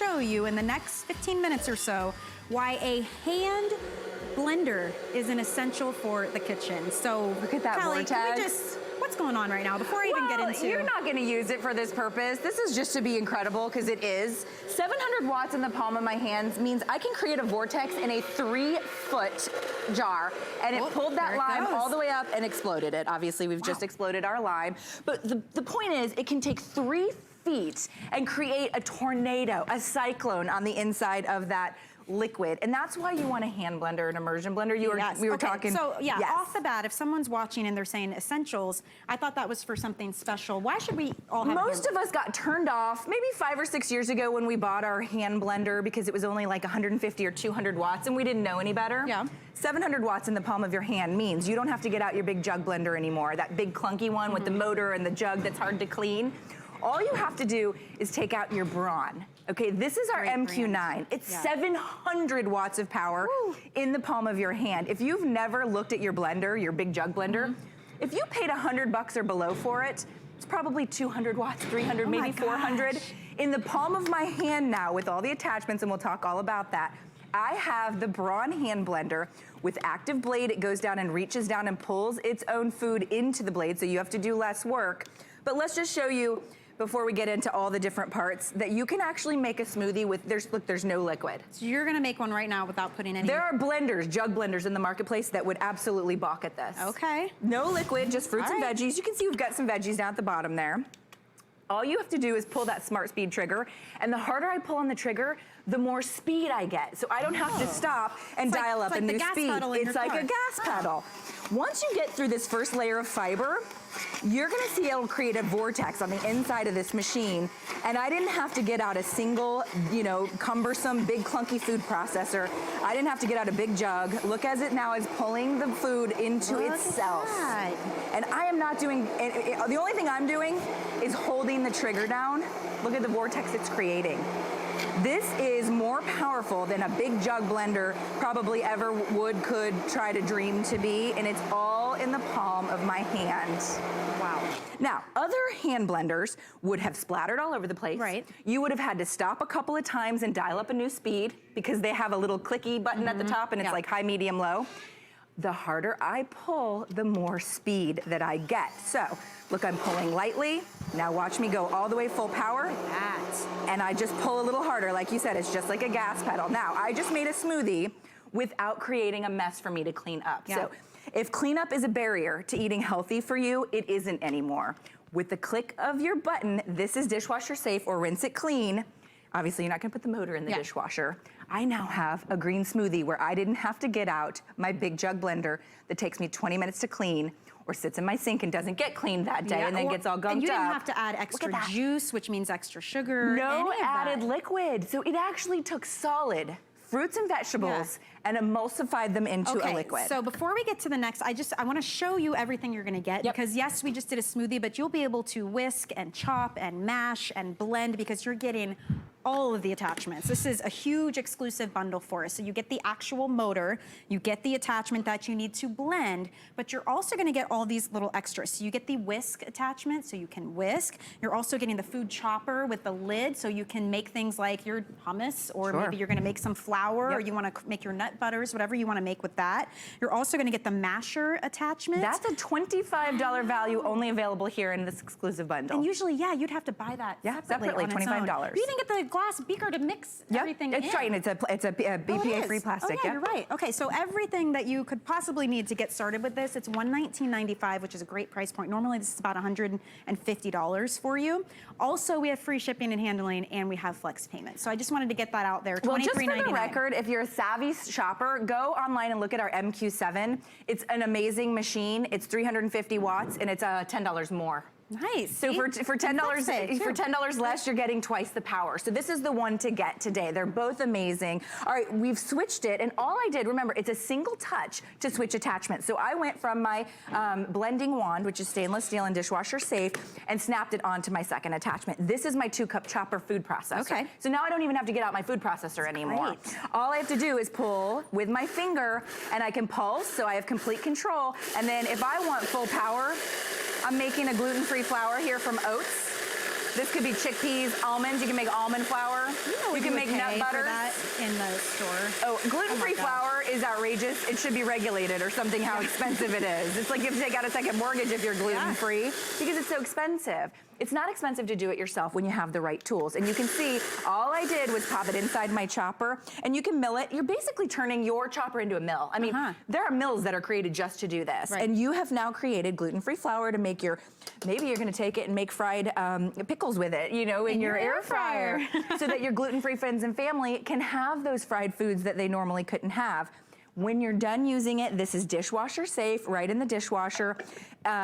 show you in the next 15 minutes or so why a hand blender is an essential for the kitchen. So look at that, Kelly, vortex. can we just, what's going on right now before I even get into? You're not gonna use it for this purpose. This is just to be incredible, because it is. 700 watts in the palm of my hands means I can create a vortex in a 3-foot jar. And it pulled that lime all the way up and exploded it. Obviously, we've just exploded our lime. But the point is, it can take 3 feet and create a tornado, a cyclone on the inside of that liquid. And that's why you want a hand blender, an immersion blender. We were talking. So yeah, off the bat, if someone's watching and they're saying essentials, I thought that was for something special. Why should we all have Most of us got turned off maybe 5 or 6 years ago when we bought our hand blender, because it was only like 150 or 200 watts and we didn't know any better. Yeah. 700 watts in the palm of your hand means you don't have to get out your big jug blender anymore, that big clunky one with the motor and the jug that's hard to clean. All you have to do is take out your Braun. Okay, this is our MQ9. It's 700 watts of power in the palm of your hand. If you've never looked at your blender, your big jug blender, if you paid $100 or below for it, it's probably 200 watts, 300, maybe 400. In the palm of my hand now with all the attachments, and we'll talk all about that, I have the Braun hand blender with active blade. It goes down and reaches down and pulls its own food into the blade, so you have to do less work. But let's just show you, before we get into all the different parts, that you can actually make a smoothie with, there's no liquid. So you're gonna make one right now without putting any. There are blenders, jug blenders in the marketplace that would absolutely balk at this. Okay. No liquid, just fruits and veggies. You can see we've got some veggies down at the bottom there. All you have to do is pull that smart speed trigger, and the harder I pull on the trigger, the more speed I get. So I don't have to stop and dial up a new speed. It's like a gas pedal. Once you get through this first layer of fiber, you're gonna see it'll create a vortex on the inside of this machine. And I didn't have to get out a single, cumbersome, big clunky food processor. I didn't have to get out a big jug. Look as it now is pulling the food into itself. And I am not doing, the only thing I'm doing is holding the trigger down. Look at the vortex it's creating. This is more powerful than a big jug blender probably ever could try to dream to be, and it's all in the palm of my hand. Wow. Now, other hand blenders would have splattered all over the place. Right. You would have had to stop a couple of times and dial up a new speed, because they have a little clicky button at the top, and it's like high, medium, low. The harder I pull, the more speed that I get. So, look, I'm pulling lightly. Now watch me go all the way full power. Look at that. And I just pull a little harder. Like you said, it's just like a gas pedal. Now, I just made a smoothie without creating a mess for me to clean up. So, if cleanup is a barrier to eating healthy for you, it isn't anymore. With the click of your button, this is dishwasher safe, or rinse it clean. Obviously, you're not gonna put the motor in the dishwasher. I now have a green smoothie where I didn't have to get out my big jug blender that takes me 20 minutes to clean, or sits in my sink and doesn't get cleaned that day and then gets all gunked up. And you didn't have to add extra juice, which means extra sugar. No added liquid. So it actually took solid fruits and vegetables and emulsified them into a liquid. So before we get to the next, I want to show you everything you're going to get, because yes, we just did a smoothie, but you'll be able to whisk and chop and mash and blend, because you're getting all of the attachments. This is a huge exclusive bundle for us. So you get the actual motor, you get the attachment that you need to blend, but you're also gonna get all these little extras. So you get the whisk attachment, so you can whisk. You're also getting the food chopper with the lid, so you can make things like your hummus, or maybe you're gonna make some flour, or you wanna make your nut butters, whatever you wanna make with that. You're also gonna get the masher attachment. That's a $25 value, only available here in this exclusive bundle. And usually, you'd have to buy that separately, $25. You didn't get the glass beaker to mix everything in. It's right, and it's a BPA-free plastic. Oh, yeah, you're right. Okay, so everything that you could possibly need to get started with this, it's $119.95, which is a great price point. Normally, this is about $150 for you. Also, we have free shipping and handling, and we have flex payment. So I just wanted to get that out there. Well, just for the record, if you're a savvy shopper, go online and look at our MQ7. It's an amazing machine. It's 350 watts, and it's $10 more. Nice. So for $10 less, you're getting twice the power. So this is the one to get today. They're both amazing. All right, we've switched it, and all I did, remember, it's a single touch to switch attachments. So I went from my blending wand, which is stainless steel and dishwasher safe, and snapped it onto my second attachment. This is my 2-cup chopper food processor. Okay. So now I don't even have to get out my food processor anymore. All I have to do is pull with my finger, and I can pulse, so I have complete control. And then if I want full power, I'm making a gluten-free flour here from oats. This could be chickpeas, almonds. You can make almond flour. You can make nut butters. That in the store. Oh, gluten-free flour is outrageous. It should be regulated or something how expensive it is. It's like you have to take out a second mortgage if you're gluten-free because it's so expensive. It's not expensive to do it yourself when you have the right tools. And you can see all I did was pop it inside my chopper and you can mill it. You're basically turning your chopper into a mill. I mean, there are mills that are created just to do this. And you have now created gluten-free flour to make your, maybe you're gonna take it and make fried pickles with it, you know, in your air fryer so that your gluten-free friends and family can have those fried foods that they normally couldn't have. When you're done using it, this is dishwasher safe, right in the dishwasher.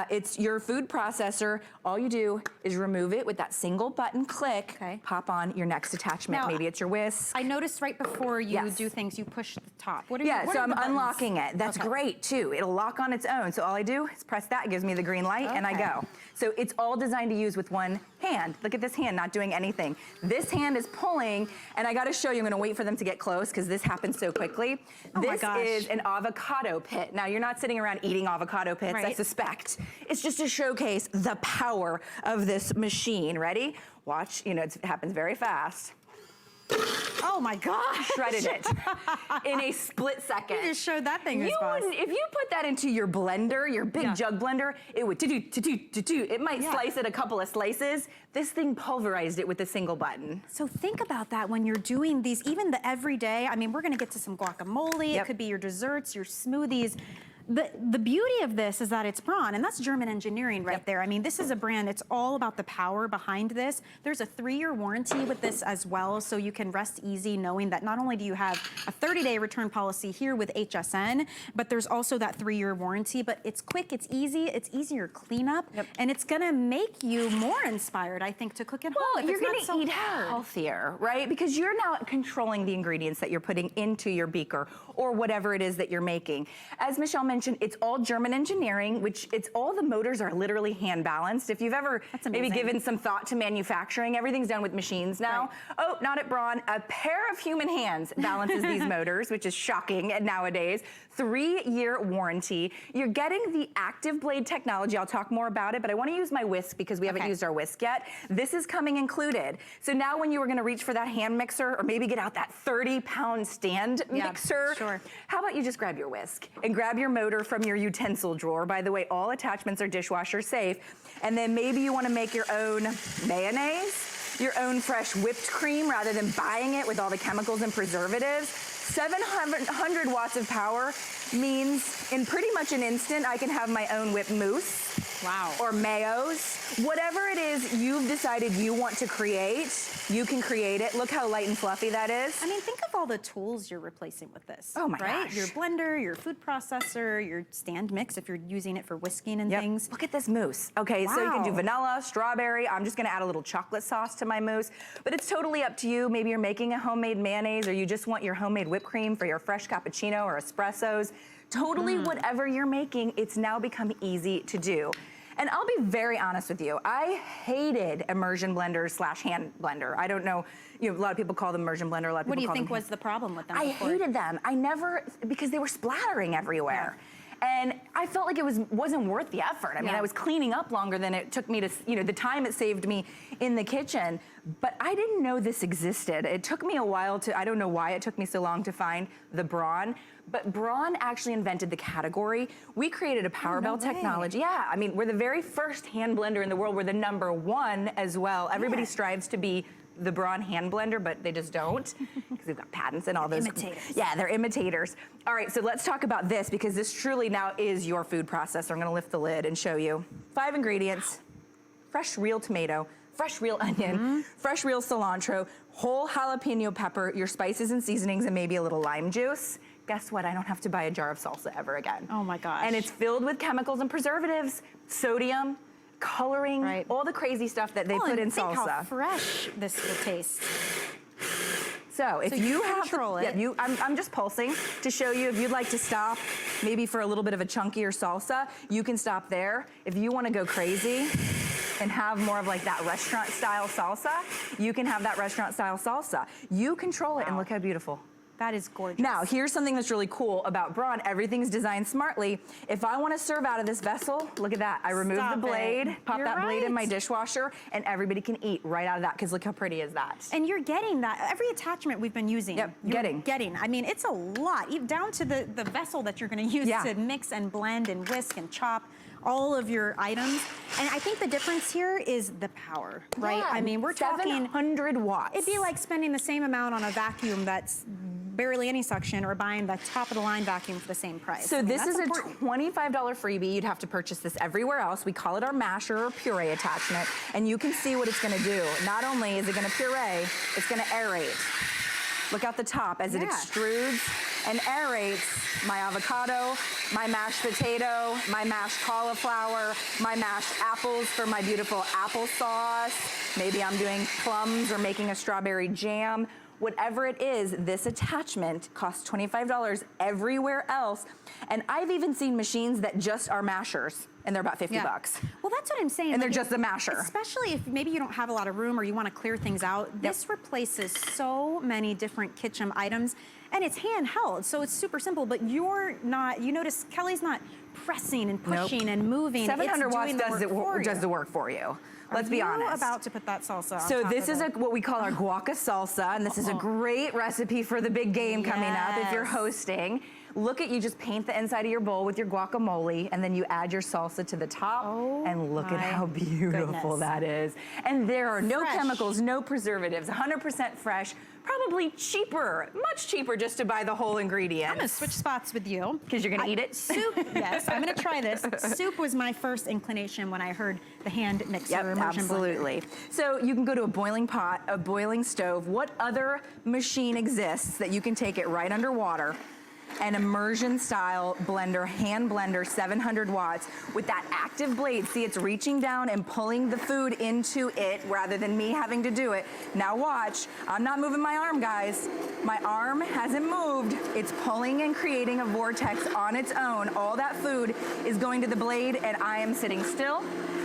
It's your food processor. All you do is remove it with that single button click, pop on your next attachment. Now, maybe it's your whisk. I noticed right before you do things, you push the top. What are so I'm unlocking it. That's great too. It'll lock on its own. So all I do is press that, it gives me the green light and I go. So it's all designed to use with one hand. Look at this hand not doing anything. This hand is pulling, and I gotta show you, I'm gonna wait for them to get close because this happens so quickly. This is an avocado pit. Now you're not sitting around eating avocado pits, I suspect. It's just to showcase the power of this machine. Ready? Watch, you know, it happens very fast. Oh my gosh. Shredded it in a split second. You just showed that thing If you put that into your blender, your big jug blender, it would it might slice it a couple of slices. This thing pulverized it with a single button. So think about that when you're doing these, even the everyday, I mean, we're gonna get to some guacamole, it could be your desserts, your smoothies. The beauty of this is that it's Braun, and that's German engineering right there. I mean, this is a brand, it's all about the power behind this. There's a 3-year warranty with this as well, so you can rest easy knowing that not only do you have a 30-day return policy here with HSN, but there's also that 3-year warranty, but it's quick, it's easy, it's easier cleanup, and it's gonna make you more inspired, I think, to cook at home. Well, you're gonna eat healthier, right? Because you're now controlling the ingredients that you're putting into your beaker or whatever it is that you're making. As Michelle mentioned, it's all German engineering, which it's all the motors are literally hand balanced. If you've ever maybe given some thought to manufacturing, everything's done with machines now. Oh, not at Braun. A pair of human hands balances these motors, which is shocking nowadays. 3-year warranty. You're getting the active blade technology. I'll talk more about it, but I want to use my whisk because we haven't used our whisk yet. This is coming included. So now when you were going to reach for that hand mixer or maybe get out that 30-pound stand mixer, how about you just grab your whisk and grab your motor from your utensil drawer. By the way, all attachments are dishwasher safe. And then maybe you want to make your own mayonnaise, your own fresh whipped cream rather than buying it with all the chemicals and preservatives. 700 watts of power means in pretty much an instant I can have my own whipped mousse. Or mayos. Whatever it is you've decided you want to create, you can create it. Look how light and fluffy that is. I mean, think of all the tools you're replacing with this. Oh my gosh. Your blender, your food processor, your stand mix if you're using it for whisking and things. Look at this mousse. Okay, so you can do vanilla, strawberry. I'm just gonna add a little chocolate sauce to my mousse, but it's totally up to you. Maybe you're making a homemade mayonnaise or you just want your homemade whipped cream for your fresh cappuccino or espressos. Totally whatever you're making, it's now become easy to do. And I'll be very honest with you, I hated immersion blender / hand blender. I don't know, you know, a lot of people call them immersion blender, a lot of people call them. What do you think was the problem with them before? I hated them. I never, because they were splattering everywhere. And I felt like it wasn't worth the effort. I mean, I was cleaning up longer than it took me to, you know, the time it saved me in the kitchen. But I didn't know this existed. It took me a while to, I don't know why it took me so long to find the Braun. But Braun actually invented the category. We created a power bell technology. Yeah, I mean, we're the very first hand blender in the world. We're the #1 as well. Everybody strives to be the Braun hand blender, but they just don't because they've got patents and all those. Imitators. Yeah, they're imitators. All right, so let's talk about this because this truly now is your food processor. I'm gonna lift the lid and show you. 5 ingredients: fresh real tomato, fresh real onion, fresh real cilantro, whole jalapeno pepper, your spices and seasonings, and maybe a little lime juice. Guess what? I don't have to buy a jar of salsa ever again. Oh my gosh. And it's filled with chemicals and preservatives, sodium, coloring, all the crazy stuff that they put in salsa. Think how fresh this will taste. So if you have control it, I'm just pulsing to show you if you'd like to stop, maybe for a little bit of a chunkier salsa, you can stop there. If you want to go crazy and have more of like that restaurant style salsa, you can have that restaurant style salsa. You control it and look how beautiful. That is gorgeous. Now, here's something that's really cool about Braun. Everything's designed smartly. If I want to serve out of this vessel, look at that. I remove the blade, pop that blade in my dishwasher, and everybody can eat right out of that, because look how pretty is that. And you're getting that. Every attachment we've been using. Yep, getting. I mean, it's a lot, even down to the vessel that you're going to use to mix and blend and whisk and chop all of your items. And I think the difference here is the power, right? Yeah, I mean, we're talking 700 watts. It'd be like spending the same amount on a vacuum that's barely any suction, or buying the top of the line vacuum for the same price. So this is important. A $25 freebie. You'd have to purchase this everywhere else. We call it our masher or puree attachment, and you can see what it's gonna do. Not only is it gonna puree, it's gonna aerate. Look out the top as it extrudes and aerates my avocado, my mashed potato, my mashed cauliflower, my mashed apples for my beautiful applesauce. Maybe I'm doing plums or making a strawberry jam. Whatever it is, this attachment costs $25 everywhere else. And I've even seen machines that just are mashers, and they're about 50 bucks. Well, that's what I'm saying. And they're just a masher. Especially if maybe you don't have a lot of room or you want to clear things out. This replaces so many different kitchen items, and it's handheld, so it's super simple, but you're not, you notice Kelly's not pressing and pushing and moving. 700 watts does the work for you. Let's be honest. About to put that salsa on So top this of is what we call our guaca salsa, and this is a great recipe for the big game coming up if you're hosting. Look at, you just paint the inside of your bowl with your guacamole, and then you add your salsa to the top, and look at how beautiful that is. And there are no chemicals, no preservatives, 100% fresh, probably cheaper, much cheaper just to buy the whole ingredient. I'm gonna switch spots with you. Because you're gonna eat it? Soup, yes, I'm gonna try this. Soup was my first inclination when I heard the hand mixer immersion absolutely. blender. So you can go to a boiling pot, a boiling stove. What other machine exists that you can take it right underwater? An immersion style blender, hand blender, 700 watts with that active blade. See, it's reaching down and pulling the food into it rather than me having to do it. Now watch, I'm not moving my arm, guys. My arm hasn't moved. It's pulling and creating a vortex on its own. All that food is going to the blade, and I am sitting still.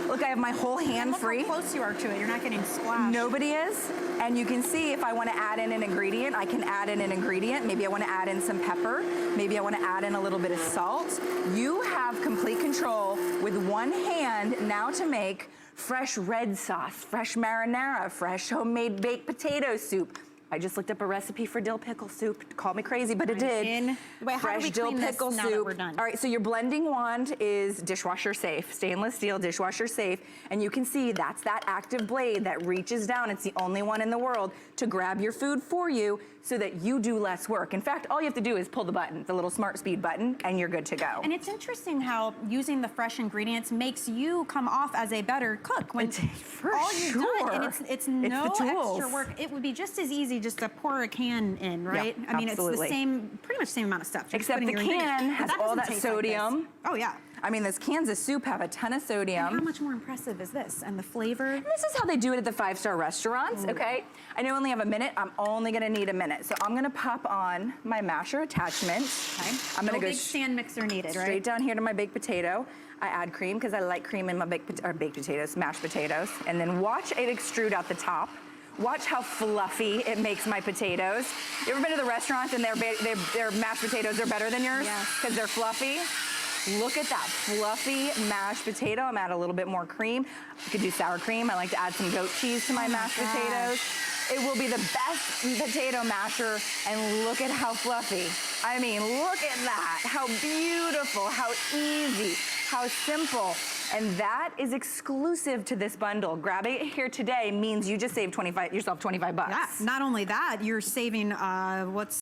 Look, I have my whole hand free. Look how close you are to it. You're not getting splashed. Nobody is. And you can see if I want to add in an ingredient, I can add in an ingredient. Maybe I want to add in some pepper. Maybe I want to add in a little bit of salt. You have complete control with one hand now to make fresh red sauce, fresh marinara, fresh homemade baked potato soup. I just looked up a recipe for dill pickle soup. Call me crazy, but it did. Wait, how do we clean this now that we're done? All right, so your blending wand is dishwasher safe, stainless steel, dishwasher safe, and you can see that's that active blade that reaches down. It's the only one in the world to grab your food for you so that you do less work. In fact, all you have to do is pull the button, the little smart speed button, and you're good to go. And it's interesting how using the fresh ingredients makes you come off as a better cook when all you've done, and it's no extra work. It would be just as easy just to pour a can in, right? Yep, I mean, absolutely. it's the same, pretty much the same amount of stuff. Except the can has all that sodium. Like oh yeah. I mean, those cans of soup have a ton of sodium. And how much more impressive is this? And the flavor? And this is how they do it at the 5-star restaurants, okay? I know I only have a minute. I'm only gonna need a minute. So I'm gonna pop on my masher attachment. Okay. I'm gonna go big stand mixer needed, right? Straight down here to my baked potato. I add cream because I like cream in my baked potatoes, mashed potatoes. And then watch it extrude out the top. Watch how fluffy it makes my potatoes. You ever been to the restaurant and their mashed potatoes are better than yours? Yes. Because they're fluffy? Look at that fluffy mashed potato. I'm add a little bit more cream. You could do sour cream. I like to add some goat cheese to my mashed potatoes. It will be the best potato masher, and look at how fluffy. I mean, look at that. How beautiful, how easy, how simple. And that is exclusive to this bundle. Grabbing it here today means you just saved yourself 25 bucks. Yeah, not only that, you're saving, what's